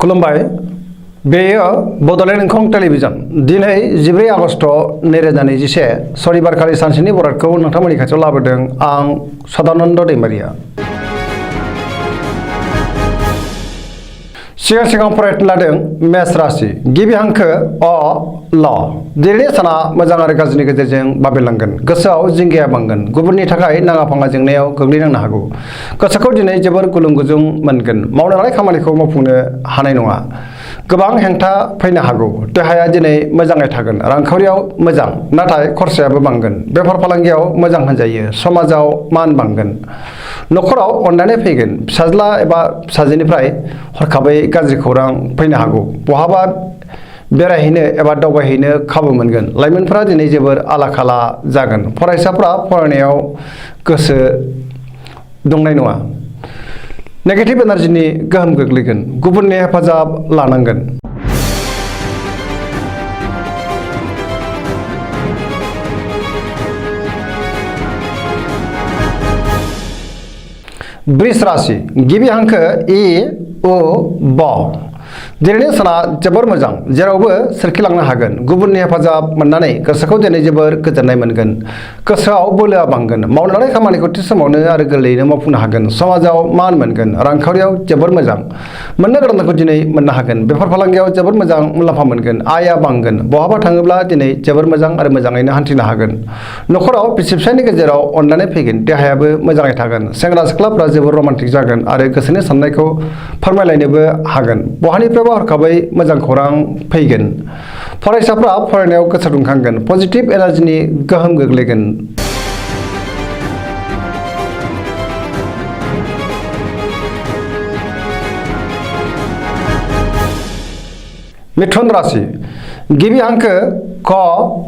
खुलुमबाय बेयो बड'लेण्ड इंखं टेलिभिजन दिनै 14 आगस्ट 2021 सनिबारखालि सानसेनि बरादखौ नोंथांमोननि खाथियाव लाबोदों आं सदानन्द दैमारिया। सिगां फरायनो लादों मेष राशि गिबि हांखो अ ल दिनैनि साना मोजां आरो गाज्रिनि गेजेरजों बाबेरलांगोन। गोसोआव जिंगाया बांगोन। गुबुननि थाखाय नाङा फाङा जेंनायाव गोग्लैनांनो हागौ। गोसोखौ दिनै जोबोर गुलुं गुजुं मोनगोन। मावनो लानाय खामानिखौ मावफुंनो हानाय नङा। गोबां हेंथा फैनो हागौ। देहाया दिनै मोजाङै थागोन। रांखावरियाव मोजां नाथाय खरसायाबो बांगोन। बेफार फालांगियाव मोजां होनजायो। समाजाव मान बांगोन। न'खराव अननानै फैगोन। फिसाज्ला एबा फिसाजोनिफ्राय हरखाबै गाज्रि खौरां फैनो हागौ। बहाबा बेरायहैनो एबा दावबायहैनो खाबु मोनगोन। लाइमोनफोरा दिनै जोबोर आला-खाला जागोन। फरायसाफोरा फरायनायाव गोसो दुंनाय नङा। नेगेटिभ एनार्जिनि गोहोम गोग्लैगोन। गुबुननि हेफाजाब लानांगोन। वृष राशि गिबि हांखो इ उ ब दिनैनि साना जोबोर मोजां। जेरावबो सोरखिलांनो हागोन। गुबुननि हेफाजाब मोननानै गोसोखौ दिनै जोबोर गोजोननाय मोनगोन। गोसोआव बोलोआ बांगोन। मावनो लानाय खामानिखौ थि समावनो आरो गोरलैयैनो मावफुंनो हागोन। समाजाव मान मोनगोन। रांखावरियाव जोबोर मोजां। मोननो गोनांखौ दिनै मोननो हागोन। बेफार फालांगियाव जोबोर मोजां मुलाम्फा मोनगोन। आयआ बांगोन। बहाबा थाङोब्ला दिनै जोबोर मोजां आरो मोजाङैनो हान्थिनो हागोन। न'खराव बिसि फिसायनि गेजेराव अननानै फैगोन। देहायाबो मोजाङै थागोन। सेंग्रा सिख्लाफ्रा जोबोर रमान्टिक जागोन आरो गोसोनि साननायखौ फोरमायलायनोबो हागोन। बहानिफ्रायबा हरखाबै मोजां खौरां फैगोन। फरायसाफ्रा फरायनायाव गोसो दुंखांगोन। पजिटिभ एनार्जिनि गोहोम गोग्लैगोन। मिथुन राशि गिबि हांखो क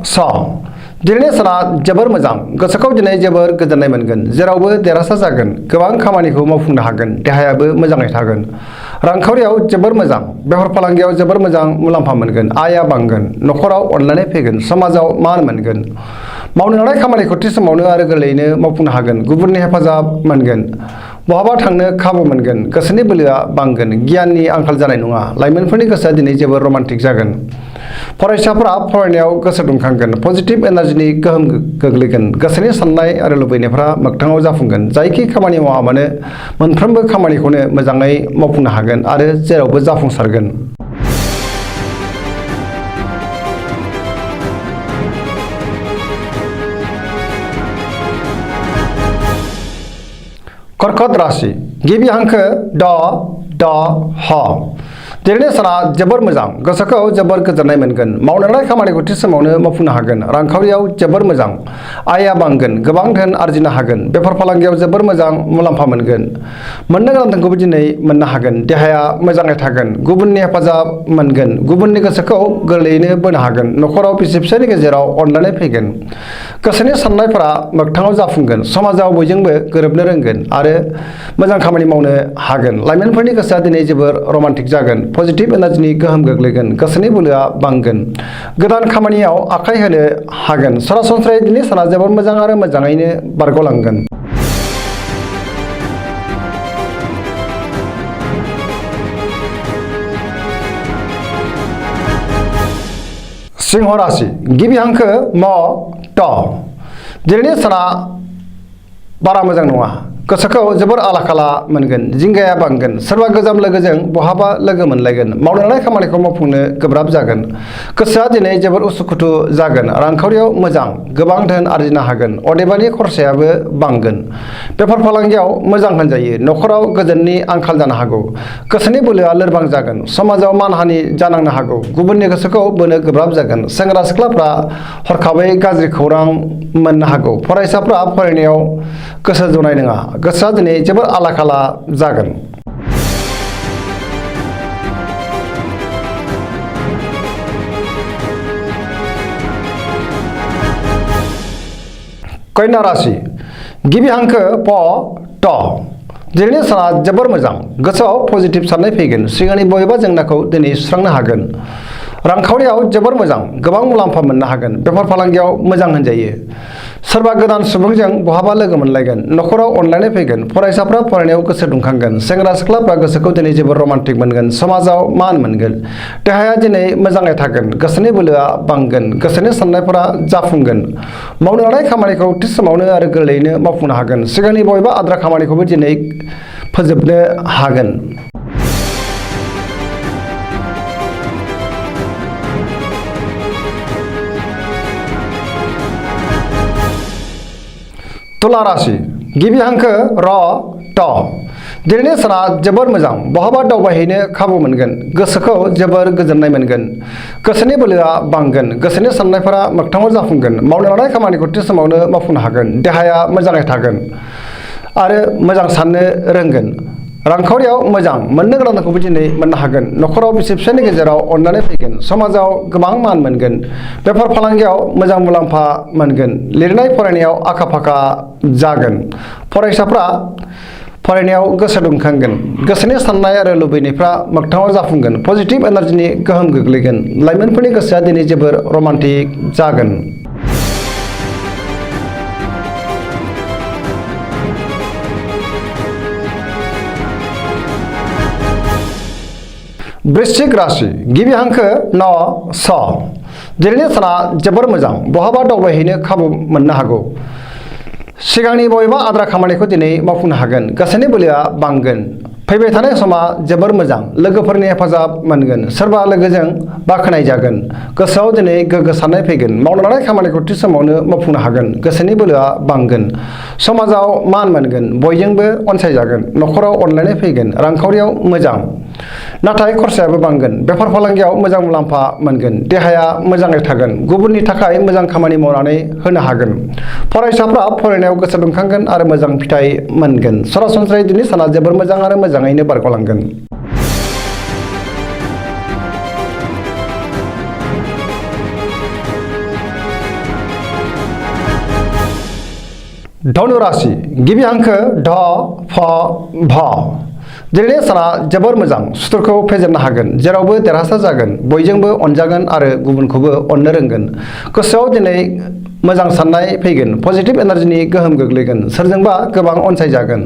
स दिनैनि साना जोबोर मोजां। गोसोखौ दिनै जोबोर गोजोननाय मोनगोन। जेरावबो देरहासार जागोन। गोबां खामानिखौ मावफुंनो हागोन। देहायाबो मोजाङै थागोन। रांखावरियाव जोबोर मोजां। बेफार फालांगियाव जोबोर मोजां मुलाम्फा मोनगोन। आयआ बांगोन। न'खराव अननानै फैगोन। समाजाव मान मोनगोन। मावनो लानाय खामानिखौ थि समावनो आरो गोरलैयैनो मावफुंनो हागोन। गुबुननि हेफाजाब मोनगोन। बहाबा थांनो खाबु मोनगोन। गोसोनि बोलोआ बांगोन। गियाननि आंखाल जानाय नङा। लाइमोनफोरनि गोसोआ दिनै जोबोर रमान्टिक जागोन। फरायसाफोरा फरायनायाव गोसो दुंखांगोन। पजिटिभ एनार्जिनि गोहोम गोग्लैगोन। गोसोनि साननाय आरो लुबैनायफोरा मोगथाङाव जाफुंगोन। जायखि खामानि मावा मानो मोनफ्रोमबो खामानिखौनो मोजाङै मावफुंनो हागोन आरो जेरावबो जाफुंसारगोन। कर्कट राशि गिबि हांखो ड ड ह दिनैनि साना जोबोर मोजां। गोसोखौ जोबोर गोजोननाय मोनगोन। मावनो लानाय खामानिखौ थि समावनो मावफुंनो हागोन। रांखावरियाव जोबोर मोजां। आयआ बांगोन। गोबां धोन आरजिनो हागोन। बेफार फालांगियाव जोबोर मोजां मुलाम्फा मोनगोन। मोननो गोनांखौबो दिनै मोननो हागोन। देहाया मोजाङै थागोन। गुबुननि हेफाजाब मोनगोन। गुबुननि गोसोखौ गोरलैयैनो बोनो हागोन। न'खराव बिसि फिसायनि गेजेराव अनलायनाय फैगोन। गोसोनि साननायफोरा मोगथाङाव जाफुंगोन। समाजाव बयजोंबो गोरोबनो रोंगोन आरो मोजां खामानि मावनो हागोन। लाइमोनफोरनि गोसोआ दिनै जोबोर रमान्टिक जागोन। पजिटिभ एनार्जिनि गोहोम गोग्लैगोन। गोसोनि बोलोआ बांगोन। गोदान खामानियाव आखाइ होनो हागोन। सरासनस्रायै दिनै साना जोबोर मोजां आरो मोजाङैनो बारग'लांगोन। सिंह राशि गिबि हांखो म ट दिनैनि साना बारा मोजां नङा। गोसोखौ जोबोर आला-खाला मोनगोन। जिंगाया बांगोन। सोरबा गोजाम लोगोजों बहाबा लोगो मोनलायगोन। मावनो लानाय खामानिखौ मावफुंनो गोब्राब जागोन। गोसोआ दिनै जोबोर उसुखुथु जागोन। रांखावरियाव मोजां। गोबां धोन आरजिनो हागोन। अदेबानि खरसायाबो बांगोन। बेफार फालांगियाव मोजां होनजायो। न'खराव गोजोननि आंखाल जानो हागौ। गोसोनि बोलोआ लोरबां जागोन। समाजाव मानहानि जानांनो हागौ। गुबुननि गोसोखौ बोनो गोब्राब जागोन। सेंग्रा सिख्लाफ्रा हरखाबै गाज्रि खौरां मोननो हागौ। फरायसाफ्रा फरायनायाव गोसो जनाय नङा। गोसोआ दिनै जोबोर आला-खाला जागोन। कन्या राशि गिबि हांखो प ट दिनैनि साना जोबोर मोजां। गोसोआव पजिटिभ साननाय फैगोन। सिगांनि बबेबा जेंनाखौ दिनै सुस्रांनो हागोन। रांखावरियाव जोबोर मोजां गोबां मुलाम्फा मोननो हागोन बेफार फालांगियाव मोजां होनजायो सोरबा गोदान सुबुंजों बहाबा लोगो मोनलायगोन नखराव अनलायनाय फैगोन फरायसाफ्रा फरायनायाव गोसो दुंखांगोन सेंग्रा सिख्लाफ्रा गोसोखौ दिनै जोबोर रमान्टिक मोनगोन समाजाव मान मोनगोन देहाया दिनै मोजाङै थागोन गोसोनि बोलोआ बांगोन गोसोनि साननायफोरा जाफुंगोन मावनो लानाय खामानिखौ थि समावनो आरो गोरलैयैनो मावफुंनो हागोन सिगांनि बबेबा आद्रा खामानिखौबो दिनै फोजोबनो हागोन तुला राशि गिबि हांखो र ट दिनैनि साना जोबोर मोजां बहाबा दावबायहैनो खाबु मोनगोन गोसोखौ जोबोर गोजोननाय मोनगोन गोसोनि बोलोआ बांगोन गोसोनि साननायफोरा मोगथाङाव जाफुंगोन मावनो लानाय खामानिखौ थि समावनो मावफुंनो हागोन देहाया मोजाङै थागोन आरो मोजां साननो रोंगोन रांखावरियाव मोजां मोननो गोनांखौबो दिनै मोननो हागोन नखराव बिसि फिसायनि गेजेराव अननानै फैगोन समाजाव गोबां मान मोनगोन बेफार फालांगियाव मोजां मुलाम्फा मोनगोन लिरनाय फरायनायाव आखा फाखा जागोन फरायसाफ्रा फरायनायाव गोसो दुंखांगोन गोसोनि साननाय आरो लुबैनायफ्रा मोगथाङाव जाफुंगोन पजिटिभ एनार्जिनि गोहोम गोग्लैगोन लाइमोनफोरनि गोसोआ दिनै जोबोर रमान्टिक जागोन वृश्चिक राशि गिबि हांखो न स दिनैनि साना जोबोर मोजां बहाबा दावबायहैनो खाबु मोननो हागौ सिगांनि बबेबा आद्रा खामानिखौ दिनै मावफुंनो हागोन गोसोनि बोलोआ बांगोन फैबाय थानाय समा जोबोर मोजां लोगोफोरनि हेफाजाब मोनगोन सोरबा लोगोजों बाख्नाय जागोन गोसोआव दिनै गोग्गो साननाय फैगोन मावनो लानाय खामानिखौ थि समावनो मावफुंनो हागोन गोसोनि बोलोआ बांगोन समाजाव मान मोनगोन बयजोंबो अनसायजागोन नखराव अनलायनाय फैगोन रांखावरियाव मोजां नाथाय खरसायाबो बांगोन बेफार फालांगियाव मोजां मुलाम्फा मोनगोन देहाया मोजाङै थागोन गुबुननि थाखाय मोजां खामानि मावनानै होनो हागोन फरायसाफ्रा फरायनायाव गोसो दुंखांगोन आरो मोजां फिथाइ मोनगोन सरासनस्रायै दिनै साना जोबोर मोजां आरो मोजाङैनो बारग'लांगोन धनु राशि गिबि हांखो ढ फ भ दिनैनि साना जोबोर मोजां सुथुरखौ फेजेननो हागोन जेरावबो देरहासार जागोन बयजोंबो अनजागोन आरो गुबुनखौबो अननो रोंगोन गोसोआव दिनै मोजां साननाय फैगोन पजिटिभ एनार्जिनि गोहोम गोग्लैगोन सोरजोंबा गोबां अनसायजागोन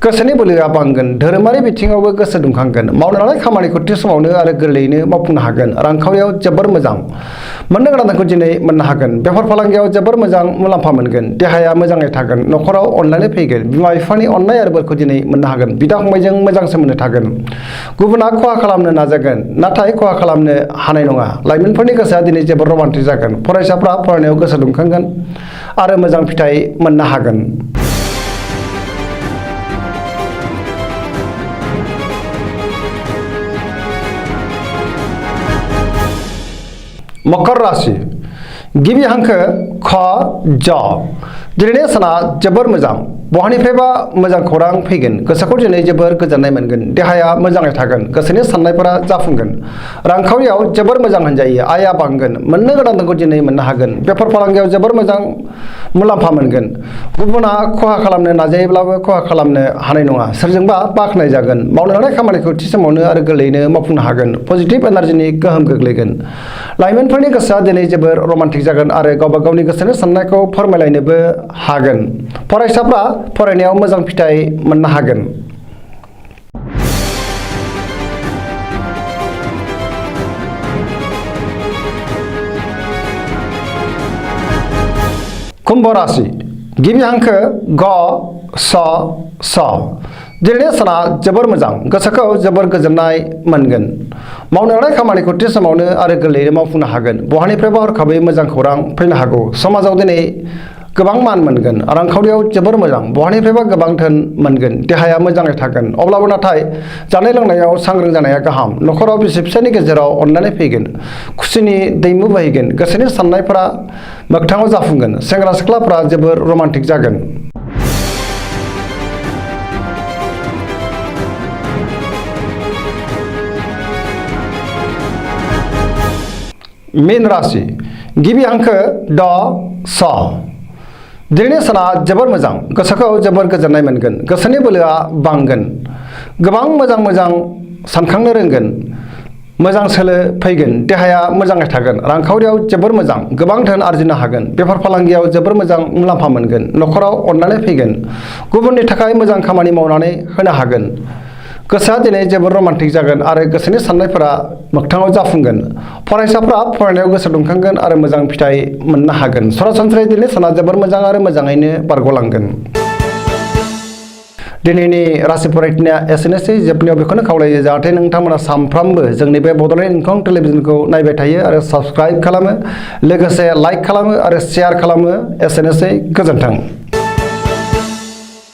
गोसोनि बोलोआ बांगोन धोरोमारि बिथिङावबो गोसो दुंखांगोन मावनो लानाय खामानिखौ थि समावनो आरो गोरलैयैनो मावफुंनो हागोन रांखावरियाव जोबोर मोजां मोननो गोनांखौ दिनै मोननो हागोन बेफार फालांगियाव जोबोर मोजां मुलाम्फा मोनगोन देहाया मोजाङै थागोन नखराव अनलायनाय फैगोन बिमा बिफानि अननाय आरो बोरखौ दिनै मोननो हागोन बिदा फंबायजों मोजां सोमोन्दो थागोन गुबुना खहा खालामनो नाजागोन नाथाय खहा खालामनो हानाय नङा लाइमोनफोरनि गोसोआ दिनै जोबोर रमान्टिक जागोन फरायसाफ्रा फरायनायाव गोसो दुंखांगोन आरो मोजां फिथाइ मोननो हागोन मकर राशि गिबि हांखो ख ज दिनैनि साना जोबोर मोजां बहानिफ्रायबा मोजां खौरां फैगोन गोसोखौ दिनै जोबोर गोजोननाय मोनगोन देहाया मोजाङै थागोन गोसोनि साननायफोरा जाफुंगोन रांखावरियाव जोबोर मोजां होनजायो आया बांगोन मोननो गोनांखौ दिनै मोननो हागोन बेफार फालांगियाव जोबोर मोजां मुलाम्फा मोनगोन गुबुना खहा खालामनो नाजायोब्लाबो खहा खालामनो हानाय नङा सोरजोंबा बाख्नाय जागोन मावनो लानाय खामानिखौ थि समावनो आरो गोरलैयैनो मावफुंनो हागोन पजिटिभ एनार्जिनि गोहोम गोग्लैगोन लाइमोनफोरनि गोसोआ दिनै जोबोर रमान्टिक जागोन आरो गावबा गावनि गोसोनि साननायखौ फोरमायलायनोबो हागोन फरायसाफ्रा फरायनायाव मोजां फिथाइ मोननो हागोन कुंभ राशि गिबि हांखो ग स स दिनैनि साना जोबोर मोजां गोसोखौ जोबोर गोजोननाय मोनगोन मावनो लानाय खामानिखौ थि समावनो आरो गोरलैयैनो मावफुंनो हागोन बहानिफ्रायबा हरखाबै मोजां खौरां फैनो हागौ समाजाव दिनै गोबां मान मोनगोन रांखावरियाव जोबोर मोजां बहानिफ्रायबा गोबां धोन मोनगोन देहाया मोजाङै थागोन अब्लाबो नाथाय जानाय लोंनायाव सांग्रां जानाया गाहाम नखराव बिसि फिसायनि गेजेराव अनलायनाय फैगोन खुसिनि दैमु बोहैगोन गोसोनि साननायफोरा मोगथाङाव जाफुंगोन सेंग्रा सिख्लाफ्रा जोबोर रमान्टिक जागोन मीन राशि गिबि हांखो ड स दिनैनि साना जोबोर मोजां गोसोखौ जोबोर गोजोननाय मोनगोन गोसोनि बोलोआ बांगोन गोबां मोजां सानखांनो रोंगोन मोजां सोलो फैगोन, देहाया मोजाङै थागोन, रांखावरियाव जोबोर मोजां, गोबां धोन आरजिनो हागोन, बेफार फालांगियाव जोबोर मोजां मुलाम्फा मोनगोन, न'खराव अननानै फैगोन, गुबुननि थाखाय मोजां खामानि मावनानै होनो हागोन। गोसोआ दिनै जोबोर रमान्टिक जागोन आरो गोसोनि साननायफोरा मोगथाङाव जाफुंगोन। फरायसाफ्रा फरायनायाव गोसो दुंखांगोन आरो मोजां फिथाइ मोननो हागोन। सरासनस्रायै दिनै साना जोबोर मोजां आरो मोजाङैनो बारग'लांगोन। दिनैनि राशि फरायथिनाया एसेनोसै। जोबनायाव बेखौनो खावलायो जाहाथे नोंथांमोना सानफ्रामबो जोंनि बे बड'लेण्ड इंखं टेलिभिजनखौ नायबाय थायो आरो साबस्क्राइब खालामो, लोगोसे लाइक खालामो आरो शेयार खालामो। एसेनोसै, गोजोन्थों।